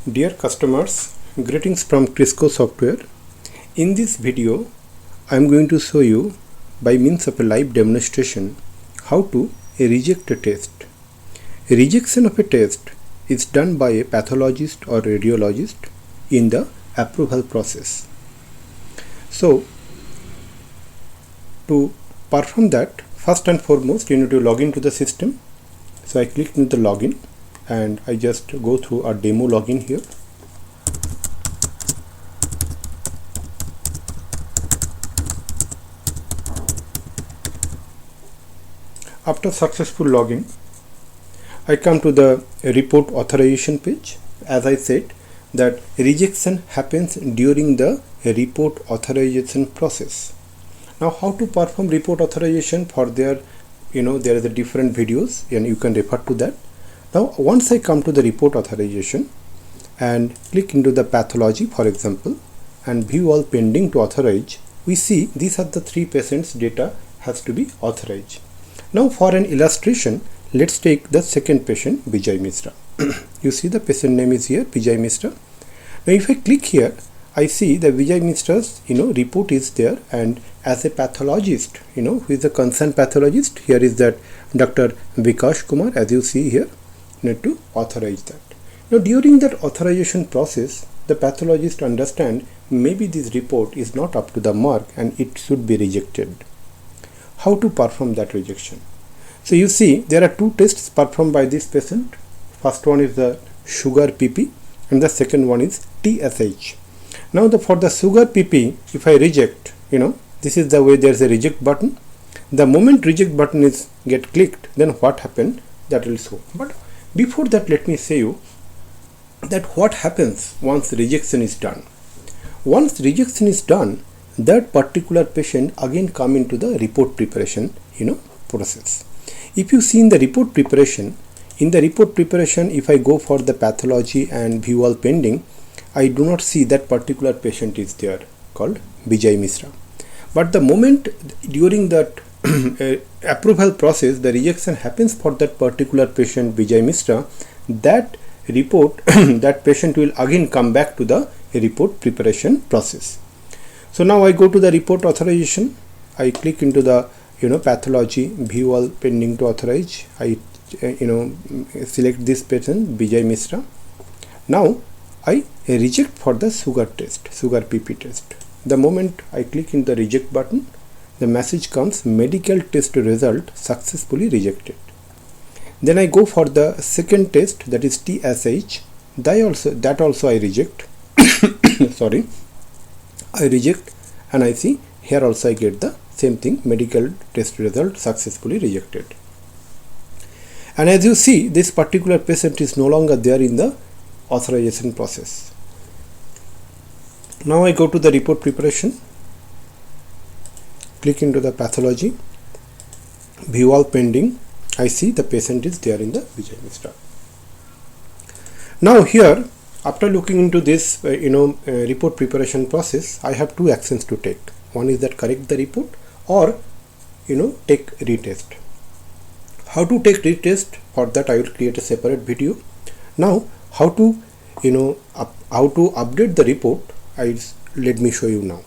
Dear customers, greetings from KrisKo software. In this video, I am going to show you by means of a live demonstration how to reject a test. A rejection of a test is done by a pathologist or radiologist in the approval process. So, to perform that, first and foremost, you need to log into the system. So I click into the login and I just go through a demo login here. After successful login, I come to the report authorization page. As I said, that rejection happens during the report authorization process. Now, how to perform report authorization? For there is a different videos and you can refer to that. Now, once I come to the report authorization and click into the pathology, for example, and view all pending to authorize, we see these are the 3 patients' data has to be authorized. Now, for an illustration, let's take the second patient, Vijay Misra. You see the patient name is here, Vijay Misra. Now, if I click here, I see the Vijay Misra's report is there, and as a pathologist, who is the concerned pathologist, here is that Dr. Vikas Kumar, as you see here, need to authorize that. Now, during that authorization process, the pathologist understand maybe this report is not up to the mark and it should be rejected. How to perform that rejection? So you see there are 2 tests performed by this patient. First one is the sugar PP and the second one is TSH. Now for the sugar PP, if I reject, this is the way there is a reject button. The moment reject button is get clicked, then what happened, that will show. But before that, let me say you that what happens once rejection is done. Once rejection is done, that particular patient again come into the report preparation process. If you see in the report preparation, if I go for the pathology and view all pending, I do not see that particular patient is there called Vijay Misra. But the moment during that approval process, the rejection happens for that particular patient Vijay Misra, that report that patient will again come back to the report preparation process. So now I go to the report authorization. I click into the pathology, view all pending to authorize. I select this patient Vijay Misra. Now I reject for the sugar PP test. The moment I click in the reject button, the message comes, medical test result successfully rejected. Then I go for the second test, that is TSH. That also I reject. Sorry, I reject, and I see here also I get the same thing, medical test result successfully rejected. And as you see, this particular patient is no longer there in the authorization process. Now I go to the report preparation, click into the pathology, view all pending. I see the patient is there in the Vijay Misra. Now here, after looking into this report preparation process, I have 2 actions to take. One is that correct the report or take retest. How to take retest? For that I will create a separate video. Now how to update the report, let me show you now.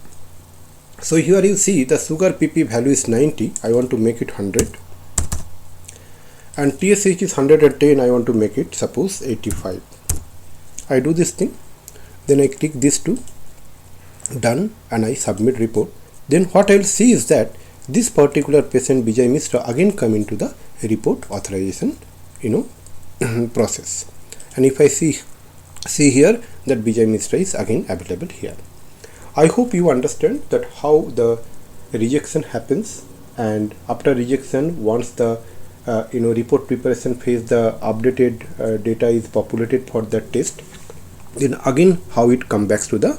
So here you see the sugar PP value is 90, I want to make it 100, and TSH is 110, I want to make it suppose 85. I do this thing, then I click this to done and I submit report. Then what I will see is that this particular patient Vijay Misra again come into the report authorization process, and if I see here that Vijay Misra is again available here. I hope you understand that how the rejection happens, and after rejection, once the report preparation phase, the updated data is populated for that test, then again how it comes back to the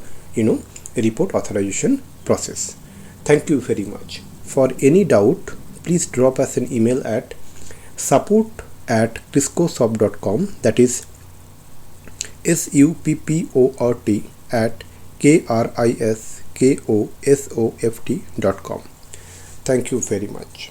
report authorization process. Thank you very much. For any doubt, please drop us an email at support@kriskosoft.com, that is support@kriskosoft.com. Thank you very much.